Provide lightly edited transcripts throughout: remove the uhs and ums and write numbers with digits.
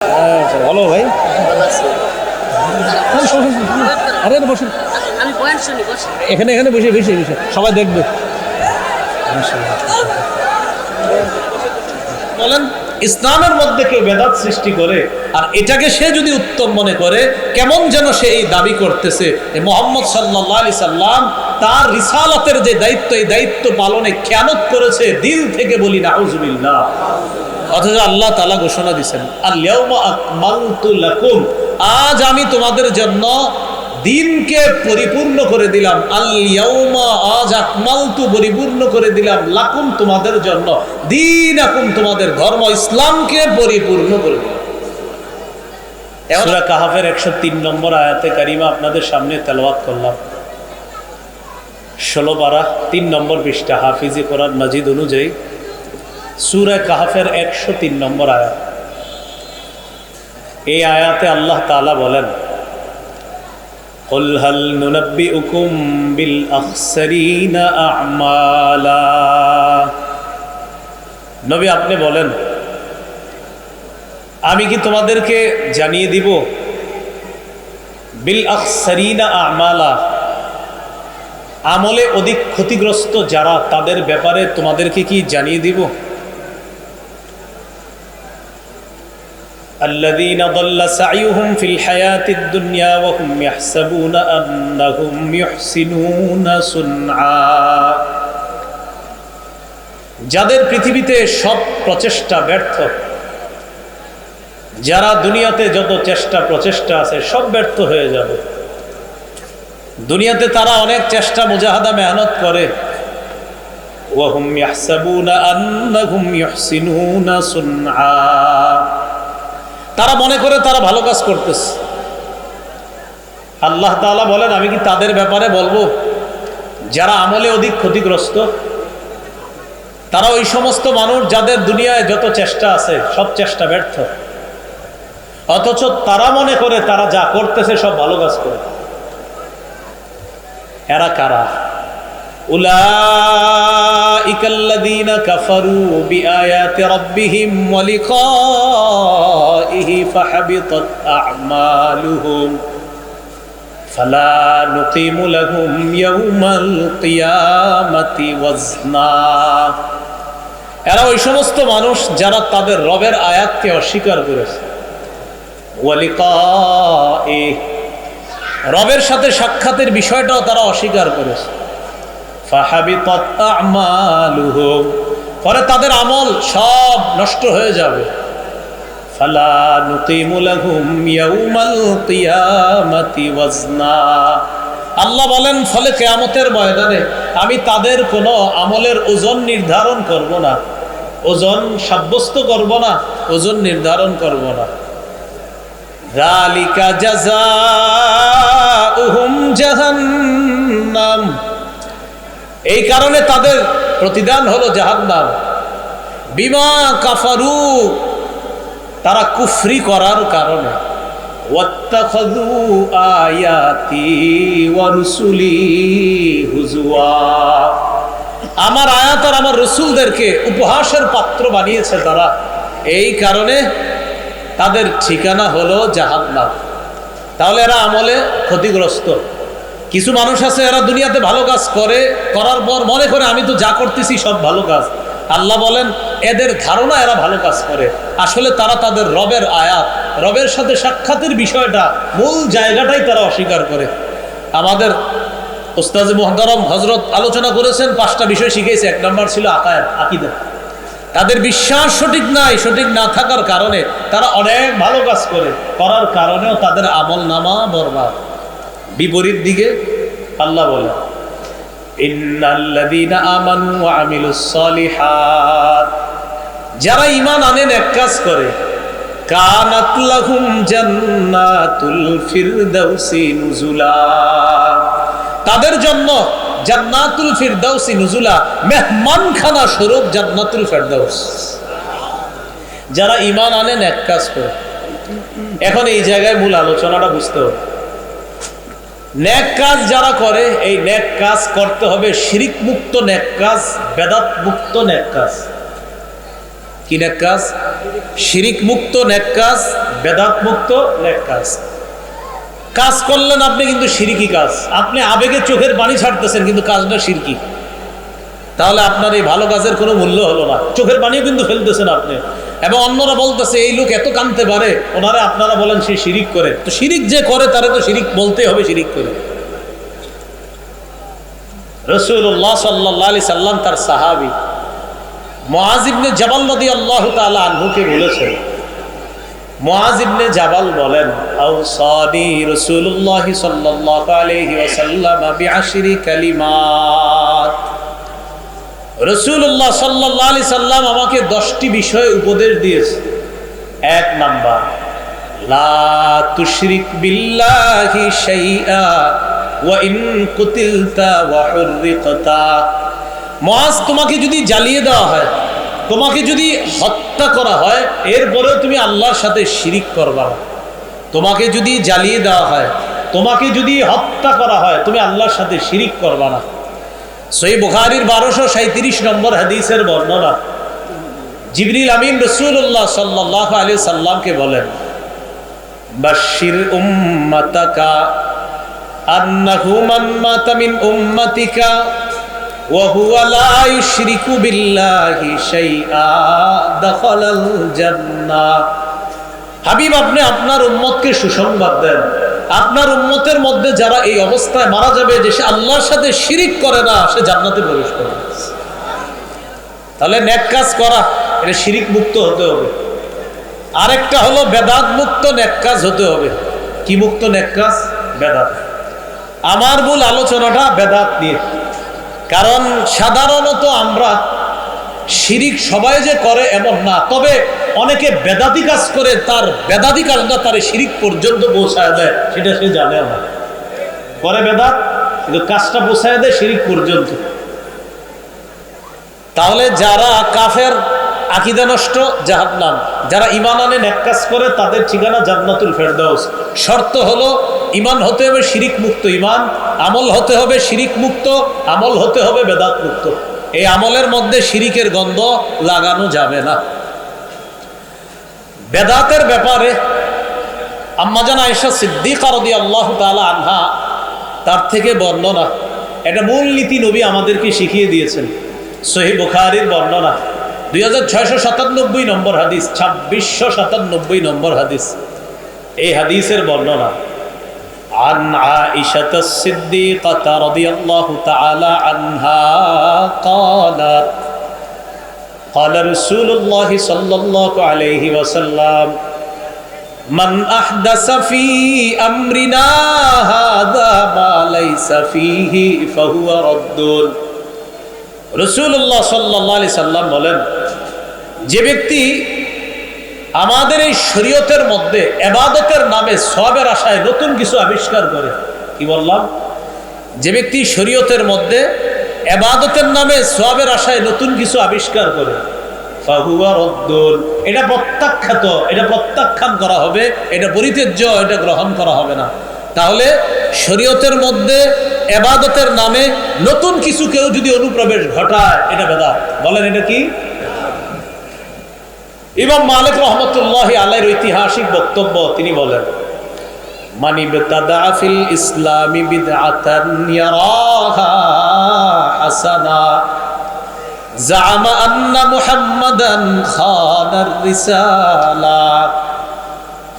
ভালো ভাই। আরে বসুন, আমি বয়ান শুনি, বসে। এখানে এখানে বসে বসে বসে সবাই দেখবে। বলেন, ইসলামের মধ্যে কেউ বেদাত সৃষ্টি করে আর এটাকে সে যদি উত্তম মনে করে, কেমন যেন সে এই দাবি করতেছে মুহাম্মদ সাল্লাল্লাহু আলাইহি সাল্লাম তার রিসালাতের যে দায়িত্ব, এই দায়িত্ব পালনে খেয়ানত করেছে। দিল থেকে বলি নাউজুবিল্লাহ। অথচ আল্লাহ তাআলা ঘোষণা দিয়েছেন, আল ইয়াউমা আকমালতু লাকুম, আজ আমি তোমাদের জন্য দিনকে পরিপূর্ণ করে দিলাম। আল ইয়াউমা, আজ আকমালতু, পরিপূর্ণ করে দিলাম, লাকুম, তোমাদের জন্য, দীনাকুম, তোমাদের ধর্ম ইসলামকে পরিপূর্ণ করে দিলাম। সূরা কাহাফের 103 নম্বর আয়াতে কারিমা আপনাদের সামনে তেলাওয়াত করলাম। 16 পারা 3 নম্বর পৃষ্ঠা, হাফিজি কোরআন মাজিদ অনুযায়ী সূরা কাহাফের 103 নম্বর আয়াত। এই আয়াতে আল্লাহ তাআলা বলেন, কুল হাল নুনাব্বিউকুম বিল আখসারিনা আমালা। নবী আপনি বলেন, আমি কি তোমাদেরকে জানিয়ে দিব, বিল আখসারিনা আমালা, আমলে অধিক ক্ষতিগ্রস্ত যারা, তাদের ব্যাপারে তোমাদেরকে কি জানিয়ে দিব? الذين ضل سعيهم في الحياة الدنيا وهم يحسبون أنهم يحسنون صنعا, যাদের পৃথিবীতে সব প্রচেষ্টা ব্যর্থ, যারা দুনিয়াতে যত চেষ্টা প্রচেষ্টা আছে সব ব্যর্থ হয়ে যাবে। দুনিয়াতে তারা অনেক চেষ্টা মুজাহাদা মেহনত করে, وهم يحسبون أنهم يحسنون صنعا, তারা মনে করে তারা ভালো কাজ করতেছে। আল্লাহ তাআলা বলেন, আমি কি তাদের ব্যাপারে বলবো যারা আমলে অধিক ক্ষতিগ্রস্ত? তারা ওই সমস্ত মানুষ যাদের দুনিয়ায় যত চেষ্টা আছে সব চেষ্টা ব্যর্থ, অথচ তারা মনে করে তারা যা করতেছে সব ভালো কাজ করে। এরা কারা? উলাইকাল্লাযীনা কাফারু বিআয়াতি রাব্বিহিম ওয়া লিকাইহি ফাহাবিতাত আ'মালুহুম ফালা নুকিমু লাহুম ইয়াওমাল কিয়ামাতি ওয়াজনা। এরা ওই সমস্ত মানুষ যারা তাদের রবের আয়াতকে অস্বীকার করেছে, ওয়া লিকাইহি, রবের সাথে সাক্ষাতের বিষয়টাও তারা অস্বীকার করেছে। ফাহাবিতাত আ'মালুহুম, পরে তাদের আমল সব নষ্ট হয়ে যাবে। ফালা নুকিমু লাহুম ইয়াওমাল কিয়ামাতি ওয়াজনা, আল্লাহ বলেন ফলে কিয়ামতের ময়দানে আমি তাদের কোনো আমলের ওজন নির্ধারণ করব না, ওজন সাব্যস্ত করব না, ওজন নির্ধারণ করব না। যালিকা জাযাউহুম জাহান্নাম, এই কারণে তাদের প্রতিদান হলো জাহান্নাম। বিমা কাফারু, তারা কুফরি করার কারণে। ওয়াত্তাখাযু আয়াতি ওয়া রুসুলি হুজুয়া, আমার আয়াত আর আমার রাসূলদেরকে উপহাসের পাত্র বানিয়েছে তারা, এই কারণে তাদের ঠিকানা হলো জাহান্নাম। তাহলে এরা আমলে ক্ষতিগ্রস্ত। কিছু মানুষ আছে এরা দুনিয়াতে ভালো কাজ করে, করার পর মনে করে আমি তো যা করতেছি সব ভালো কাজ। আল্লাহ বলেন এদের ধারণা এরা ভালো কাজ করে, আসলে তারা তাদের রবের আয়াত, রবের সাথে সাক্ষাতের বিষয়টা, মূল জায়গাটাই তারা অস্বীকার করে। আমাদের উস্তাদ মুহতারাম হযরত আলোচনা করেছেন, 5টা বিষয় শিখিয়েছে। 1 নম্বর ছিল আকীদা। তাদের বিশ্বাস সঠিক নাই, সঠিক না থাকার কারণে তারা অনেক ভালো কাজ করে, করার কারণেও তাদের আমল নামা বরবাদ। বিপরীত দিকে আল্লাহ বলে, ইন্নাল্লাযীনা আমানু ওয়া আমিলুস সালিহাত, যারা ঈমান আনে নেক কাজ করে, কানাত লাহুম জান্নাতুল ফিরদাউসি নুজুলা, তাদের জন্য জান্নাতুল ফিরদাউসি নুজুলা, মেহমানখানা স্বরূপ জান্নাতুল ফিরদাউস। যারা ঈমান আনে নেক কাজ করে। এখন এই জায়গায় মূল আলোচনাটা বুঝতে হবে। নেক কাজ যারা করে, এই নেক কাজ করতে হবে শিরিক মুক্ত নেক কাজ, বেদাত মুক্ত নেক কাজ। কি নেক কাজ? শিরিক মুক্ত নেক কাজ, বেদাত মুক্ত নেক কাজ। কাজ করলেন আপনি কিন্তু শিরকি কাজ, আপনি আবেগে চোখের পানি ছাড়তেছেন কিন্তু কাজটা শিরকি, তাহলে আপনার এই ভালো কাজের কোনো মূল্য হলো না। চোখের পানিও কিন্তু ফেলতেছেন আপনি, এবং অন্যরা বলতেছে এই লোক এত কাঁদতে পারে, ওনারা আপনারা বলেন সে শিরিক করে। তো শিরিক যে করে তারে তো শিরিক বলতেই হবে, শিরিক করে। রাসূলুল্লাহ সাল্লাল্লাহু আলাইহি সাল্লাম তার সাহাবী মুআয ইবনে জাবাল রাদিয়াল্লাহু তাআলা আনহুকে বলেছেন, মুআয ইবনে জাবাল বলেন, আওসানি রাসূলুল্লাহ সাল্লাল্লাহু আলাইহি ওয়াসাল্লাম বিআশরি কালিমাত। রাসূলুল্লাহ সাল্লাল্লাহু আলাইহি সাল্লাম আমাকে 10টি বিষয়ে উপদেশ দিয়েছে। 1 নাম্বার, লা তুশরিক বিল্লাহি শাইআ ওয়া ইন কুতিলতা ওয়া হুররিকতা। মুআয, তোমাকে যদি জ্বালিয়ে দেওয়া হয়, তোমাকে যদি হত্যা করা হয়, এরপরেও তুমি আল্লাহর সাথে শিরিক করবা না। তোমাকে যদি জ্বালিয়ে দেওয়া হয়, তোমাকে যদি হত্যা করা হয়, তুমি আল্লাহর সাথে শিরিক করবা না। সহিহ বুখারীর 1237 নম্বর হাদিসের বর্ণনা, জিবরিল আমিন রাসূলুল্লাহ সাল্লাল্লাহু আলাইহি সাল্লামকে বলেন, বাশশির উম্মাতাকা আন্নাহু মান মাতা মিন উম্মাতিকা ওয়া হুয়া লা ইউশরিকু বিল্লাহি শাইআ দাখালাল জান্নাহ। হাবিব, আপনি আপনার উম্মতকে সুসংবাদ দেন, আপনার উম্মতের মধ্যে যারা এই অবস্থায় মারা যাবে যে সে আল্লাহর সাথে শিরিক করে না, সে জান্নাতে প্রবেশ করবে। তাহলে নেক কাজ করা, এটা শিরিক মুক্ত হতে হবে। আরেকটা হলো বেদাত মুক্ত নেক কাজ হতে হবে। কি মুক্ত নেক কাজ? বেদাত। আমার মূল আলোচনাটা বেদাত নিয়ে, কারণ সাধারণত আমরা শিরিক সবাই যে করে এমন না, তবে অনেকে বেদাতি কাজ করে, তার বেদাতি কাজটা তার শিরিক পর্যন্ত পৌঁছায় দেয়, সেটা সে জানে না। করে বেদাত কিন্তু কাজটা পৌঁছায় দেয় শিরিক পর্যন্ত। তাহলে যারা কাফের, আকীদা নষ্ট, জাহান্নাম। যারা ঈমান আনে নেক কাজ করে, তাদের ঠিকানা জান্নাতুল ফেরদাউস। শর্ত হলো ঈমান হতে হবে শিরিক মুক্ত ঈমান, আমল হতে হবে শিরিক মুক্ত আমল, হতে হবে বেদাত মুক্ত। এই আমলের মধ্যে শিরিকের গন্ধ লাগানো যাবে না। বেদাতের ব্যাপারে আম্মাজান আয়েশা সিদ্দিকা রাদিয়াল্লাহু তাআলা আনহা তার থেকে বর্ণনা, এটা মূল নীতি নবী আমাদেরকে শিখিয়ে দিয়েছেন। সহিহ বুখারীর বর্ণনা, 2697 নম্বর হাদিস, 2697 নম্বর হাদিস। এই হাদিসের বর্ণনা, عن عائشة الصديقة رضي الله تعالى عنها قالت قال رسول الله صلى الله عليه وسلم من أحدث في أمرنا هذا ما ليس فيه فهو رد। রাসূলুল্লাহ সাল্লাল্লাহু আলাইহি সাল্লাম বলেন, যে ব্যক্তি আমাদের এই শরীয়তের মধ্যে ইবাদতের নামে সওয়াবের আশায় নতুন কিছু আবিষ্কার করে, কি বললাম? যে ব্যক্তি শরীয়তের মধ্যে ইবাদতের নামে সওয়াবের আশায় নতুন কিছু আবিষ্কার করে, ফাহুয়া রদ্দুন, এটা প্রত্যাখ্যাত, এটা প্রত্যাখ্যান করা হবে, এটা পরিত্যাজ্য, এটা গ্রহণ করা হবে না। তাহলে শরীয়তের মধ্যে ইবাদতের নামে নতুন কিছু কেউ যদি অনুপ্রবেশ ঘটায়, এটা বেদাত। বলেন এটা কি? ইমাম মালিক রহমতুল্লাহি আলাইহির ঐতিহাসিক বক্তব্য, তিনি বলেন, মান ইবতাদা ফিল ইসলামি বিদআতান ইয়ারাহা হাসানা জামা আন্না মুহাম্মাদান খানার রিসালা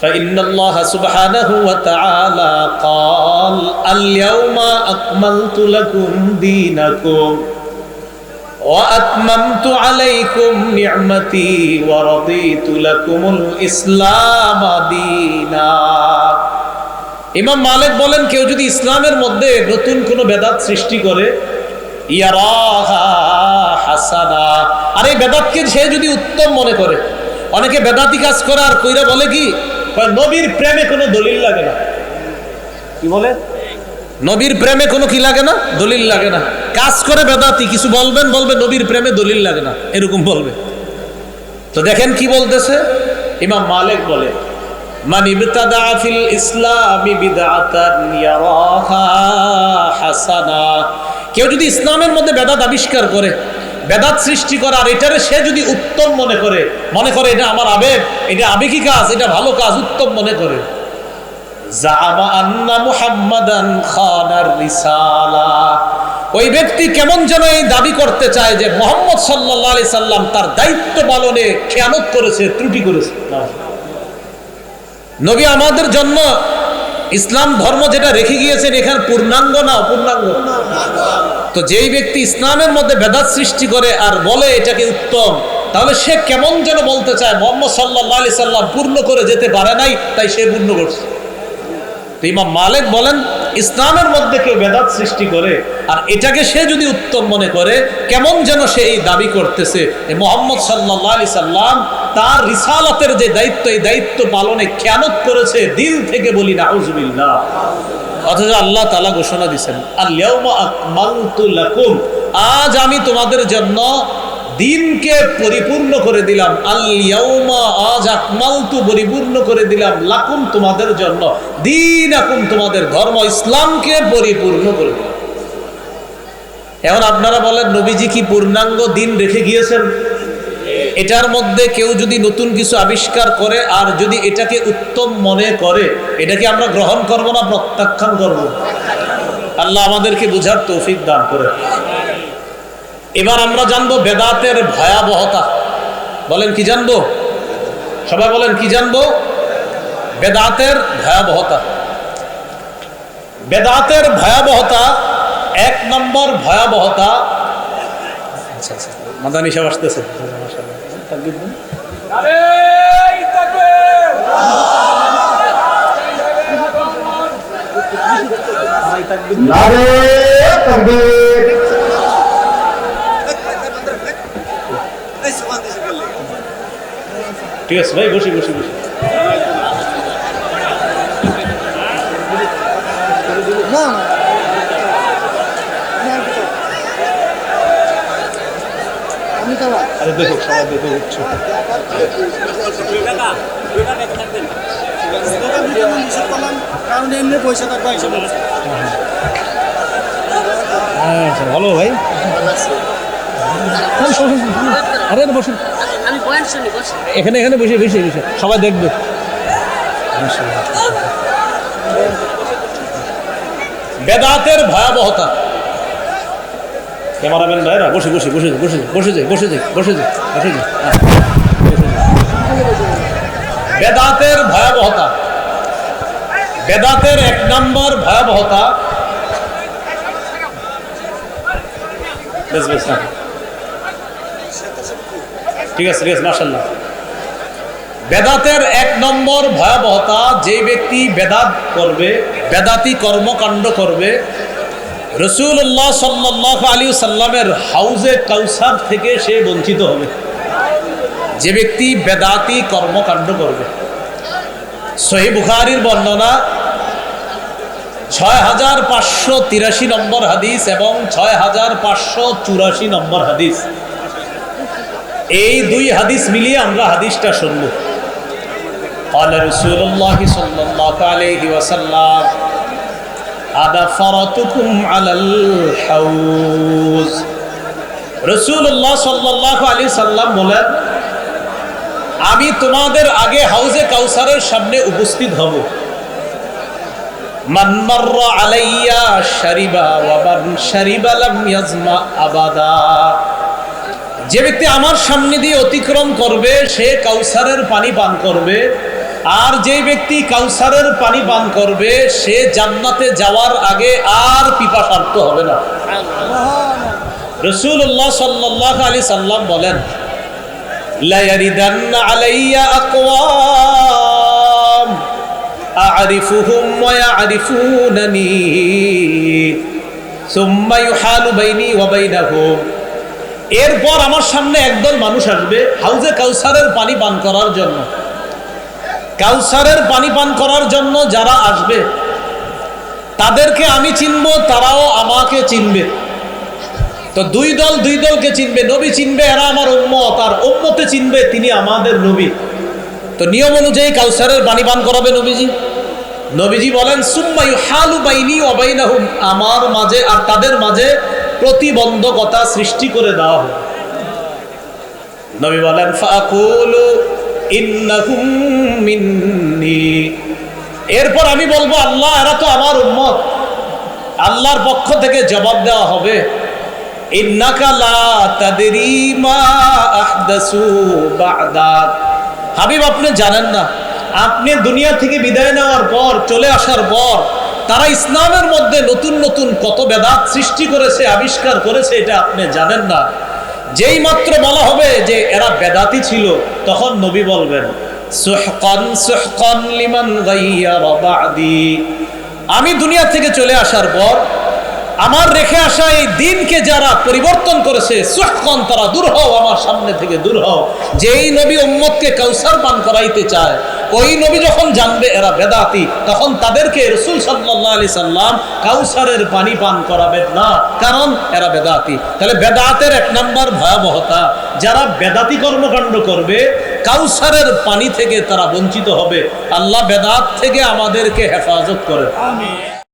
فإن الله سبحانه وتعالى قال اليوم أكملت لكم دينكم وأتممت عليكم نعمتي ورضيت لكم الإسلام دينا। ইমাম মালিক বলেন, কেউ যদি ইসলামের মধ্যে নতুন কোনো বেদাত সৃষ্টি করে, ইয়ারাহা হাসানা, আর এই বেদাতকে সে যদি উত্তম মনে করে, অনেকে বেদাতি কাজ করে আর কইরা বলে কি, নবীর প্রেমে কোনো দলিল লাগে না। কি বলে? নবীর প্রেমে কোনো কি লাগে না? দলিল লাগে না। কাজ করে বেদাতি, কিছু বলবেন, বলবে নবীর প্রেমে দলিল লাগে না, এরকম বলবে। তো দেখেন কি বলতেছে ইমাম মালিক, বলে মান ইবতাদা ফিল ইসলামি বিদআতান ইয়ারাহা হাসানা, কেউ যদি ইসলামের মধ্যে বেদাত আবিষ্কার করে, বেদাত সৃষ্টি করে, আর এটারে সে যদি উত্তম মনে করে এটা আমার আবেগ, এটা আবেগী কাজ, এটা ভালো কাজ, উত্তম মনে করে, জাআমা আন্না মুহাম্মাদান খানার রিসালা, ওই ব্যক্তি কেমন যেন এই দাবি করতে চায় যে মুহাম্মদ সাল্লাল্লাহু আলাইহি সাল্লাম তার দায়িত্ব পালনে খেয়ানত করেছে, ত্রুটি করেছে। নবী আমাদের জন্য ইসলাম ধর্ম যেটা রেখে গিয়েছেন এখানে পূর্ণাঙ্গ না অপূর্ণাঙ্গ? তো যেই ব্যক্তি ইসলামের মধ্যে বেদাত সৃষ্টি করে আর বলে এটাকে উত্তম, তাহলে সে কেমন যেন বলতে চায় মুহাম্মদ সাল্লাল্লাহু আলাইহি সাল্লাম পূর্ণ করে যেতে পারে নাই, তাই সে পূর্ণ করছে। তো ইমাম মালিক বলেন ইসলামের মধ্যে কেউ বেদাত সৃষ্টি করে আর এটাকে সে যদি উত্তম মনে করে, কেমন যেন সে এই দাবি করতেছে যে মুহাম্মদ সাল্লাল্লাহু আলাইহি সাল্লাম তার রিসালাতের যে দায়িত্ব, এই দায়িত্ব পালনে খেয়ানত করেছে। দিল থেকে বলি নাউজুবিল্লাহ। অথচ আল্লাহ তাআলা ঘোষণা দিয়েছেন আল ইয়াউমা আকমালতু লাকুম, আজ আমি তোমাদের জন্য দিনকে পরিপূর্ণ করে দিলাম। আল ইয়াউমা, আজ আকমালতু পরিপূর্ণ করে দিলাম, লাকুম তোমাদের জন্য, দীনাকুম তোমাদের ধর্ম ইসলামকে পরিপূর্ণ করে দিলাম। এখন আপনারা বলেন নবীজি কি পূর্ণাঙ্গ দিন রেখে গিয়েছেন? এটার মধ্যে কেউ যদি নতুন কিছু আবিষ্কার করে আর যদি এটাকে উত্তম মনে করে, এটাকে আমরা গ্রহণ করব না প্রত্যাখ্যান করব? আল্লাহ আমাদেরকে বুঝার তৌফিক দান করে। এবার আমরা জানবো বেদাতের ভয়াবহতা। বলেন কি জানবো? সবাই বলেন কি জানবো? বেদাতের ভয়াবহতা। বেদাতের ভয়াবহতা, এক নম্বর ভয়াবহতা, মাদানী সাহেব আসতেছে, ঠিক আছে ভাই, বসি বসি বসি। আরে দেখো সবাই দেখে উঠছে। ভালো ভাই, আরে বসুন, এখানে এখানে বসে বসে বসে সবাই দেখবে। বেদাতের ভয়াবহতা। ক্যামেরাম্যান ভাইরা বসে বসে বসে বসে বসে যাই বসে যাই বসে যাই বসে যাই। বেদাতের ভয়াবহতা। বেদাতের এক নম্বর ভয়াবহতা, ঠিক আছে ঠিক আছে মাশাআল্লাহ। বেদাতের এক নম্বর ভয়াবহতা, যে ব্যক্তি বেদাত করবে, বেদাতি কর্মকাণ্ড করবে, রাসূলুল্লাহ সাল্লাল্লাহু আলাইহি সাল্লামের হাউজে কাউসার থেকে সে বঞ্চিত হবে। যে ব্যক্তি বেদাতি কর্মকাণ্ড করবে, সহিহ বুখারীর বর্ণনা 6583 নম্বর হাদিস এবং 6584 নম্বর হাদিস, এই দুই হাদিস মিলিয়ে আমরা হাদিসটা শুনব। قال رسول الله صلى الله عليه وسلم আদা ফারাতুকুম আলাল হাউজ। রাসূলুল্লাহ সাল্লাল্লাহু আলাইহি সাল্লাম বলেন, আমি তোমাদের আগে হাউজে কাউসারের সামনে উপস্থিত হব। মান মাররা আলাইয়া শারিবা ওয়া মান শারিবা লাম ইয়াজমা আবাদা। যে ব্যক্তি আমার সামনে দিয়ে অতিক্রম করবে সে কাউসারের পানি পান করবে, আর যে ব্যক্তি কাউসারের পানি পান করবে সে জান্নাতে যাওয়ার আগে আর পিপাসার্ত হবে না। রাসূলুল্লাহ সাল্লাল্লাহু আলাইহি সাল্লাম বলেন, লা ইয়ারিদান্না আলাইয়া আকওয়াম আ'রিফুহুম ওয়া ইয়া'রিফুনানি সুম্মা ইউহালু বাইনি ওয়া বাইনাহুম। এরপর আমার সামনে একদল মানুষ আসবে হাউজে কাউসারের পানি পান করার জন্য। কাউসারের পানি পান করার জন্য যারা আসবে তাদেরকে আমি চিনব, তারাও আমাকে চিনবে। তো দুই দল দুই দলকে চিনবে। নবী চিনবে এরা আমার উম্মত, আর উম্মতে চিনবে তিনি আমাদের নবী। তো নিয়ম অনুযায়ী কাউসারের পানি পান করাবে নবীজি। নবীজি বলেন, সুম্মা ইউহালু বাইনি ওয়া বাইনাহুম, আমার মাঝে আর তাদের মাঝে প্রতিবন্ধকতা সৃষ্টি করে দেওয়া হবে। নবী বলেন ফাকুলু ইন্নাহুম মিন্নি, এরপর আমি বলবো আল্লাহ এরা তো আমার উম্মত। আল্লাহর পক্ষ থেকে জবাব দেওয়া হবে ইন্নাকা লা তাদরি মা আহদাসু বা'দাক, হাবিব আপনি জানেন না, আপনি দুনিয়া থেকে বিদায় নেওয়ার পর, চলে আসার পর তারা ইসলামের মধ্যে নতুন নতুন কত বেদাত সৃষ্টি করেছে, আবিষ্কার করেছে, এটা আপনি জানেন না। যেই মাত্র বলা হবে যে এরা বেদাতি ছিল, তখন নবী বলবেন সুহকান সুহকান লিমান গায়্যারা বা'দি, আমি দুনিয়া থেকে চলে আসার পর আমার রেখে আসা এই দিনকে যারা পরিবর্তন করেছে, সুহকান, তারা দূর হও, আমার সামনে থেকে দূর হও। যেই নবী উম্মতকে কাউসার পান করাইতে চায়, ওই নবী যখন জানবে এরা বেদাতি, তখন তাদেরকে রাসূল সাল্লাল্লাহু আলাইহি সাল্লাম কাউসারের পানি পান করাবেন না, কারণ এরা বেদাতি। তাহলে বেদাতের এক নাম্বার ভয়াবহতা, যারা বেদাতি কর্মকাণ্ড করবে কাউসারের পানি থেকে তারা বঞ্চিত হবে। আল্লাহ বেদাত থেকে আমাদেরকে হেফাজত করে। আমিন।